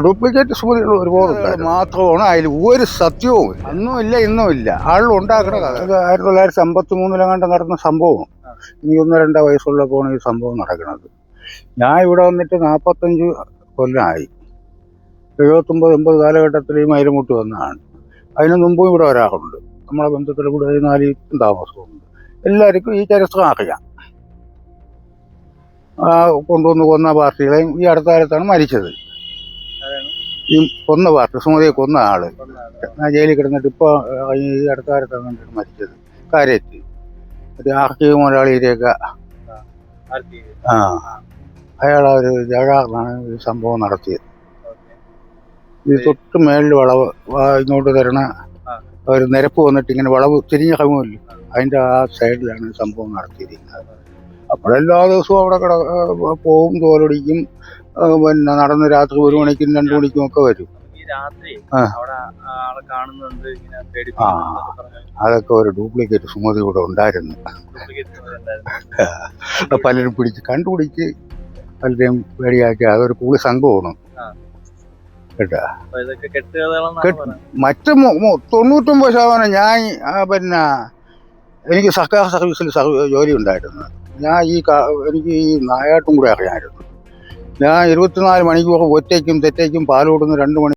Duplicate സുമതികൾ ഒരുപാട് മാത്രമാണ് അതിൽ ഒരു സത്യവും അന്നുമില്ല ഇന്നുമില്ല ആളുകൾ ഉണ്ടാക്കുന്ന കഥ. അത് 1953 നടന്ന സംഭവം. എനിക്ക് 1-2 വയസ്സുള്ളപ്പോഴാണ് ഈ സംഭവം നടക്കുന്നത്. ഞാൻ ഇവിടെ വന്നിട്ട് 45 കൊല്ലമായി. 79-80 കാലഘട്ടത്തിൽ ഈ മൈലമുട്ട് വന്നതാണ്. അതിന് മുമ്പും ഇവിടെ വരാറുണ്ട്. നമ്മളെ ബന്ധുക്കളുടെ കൂടെ 4 താമസമുണ്ട്. എല്ലാവർക്കും ഈ ചരിത്രം അറിയാം. കൊണ്ടുവന്ന് കൊന്ന പാർട്ടികളെയും ഈ അടുത്ത കാലത്താണ് മരിച്ചത്. ഈ കൊന്ന പാർട്ടി സുമതിയെ കൊന്ന ആള് ജയിലിൽ കിടന്നിട്ട് ഇപ്പോൾ ഈ അടുത്ത കാലത്താണ് കണ്ടിട്ട് മരിച്ചത്. കാര്യത്തിൽ ഒരു ആർക്കിവ് മുതലാളിയിലേക്ക് അയാളൊരു ജഗാറിനാണ് ഈ സംഭവം നടത്തിയത്. ഈ തൊട്ട് മേളിൽ വളവ് ഇങ്ങോട്ട് തരണ ഒരു നിരപ്പ് വന്നിട്ട് ഇങ്ങനെ വളവ് തിരിഞ്ഞ കമുമല്ലോ, അതിൻ്റെ ആ സൈഡിലാണ് ഈ സംഭവം നടത്തിയിരിക്കുന്നത്. അപ്പോഴെല്ലാ ദിവസവും അവിടെ പോവും, തോലൊടിക്കും. പിന്നെ നടന്ന് രാത്രി 1 മണിക്കും 2 മണിക്കും ഒക്കെ വരും. അതൊക്കെ ഒരു ഡ്യൂപ്ലിക്കേറ്റ് സുമതി കൂടെ ഉണ്ടായിരുന്നു. പലരും കണ്ടുപിടിച്ച് പലരെയും പേടിയാക്കി. അതൊരു കൂടി സംഘമാണ് കേട്ടാ. മറ്റ് 99% ഞാൻ പിന്നെ എനിക്ക് സർക്കാർ സർവീസിൽ ജോലി ഉണ്ടായിരുന്നു. ഞാൻ എനിക്ക് ഈ നായാട്ടും കൂടെ അറിയാമായിരുന്നു. ഞാൻ 24 മണിക്കൂർ ഒറ്റയ്ക്കും തെറ്റയ്ക്കും പാൽ കൊടുന്ന് 2 മണി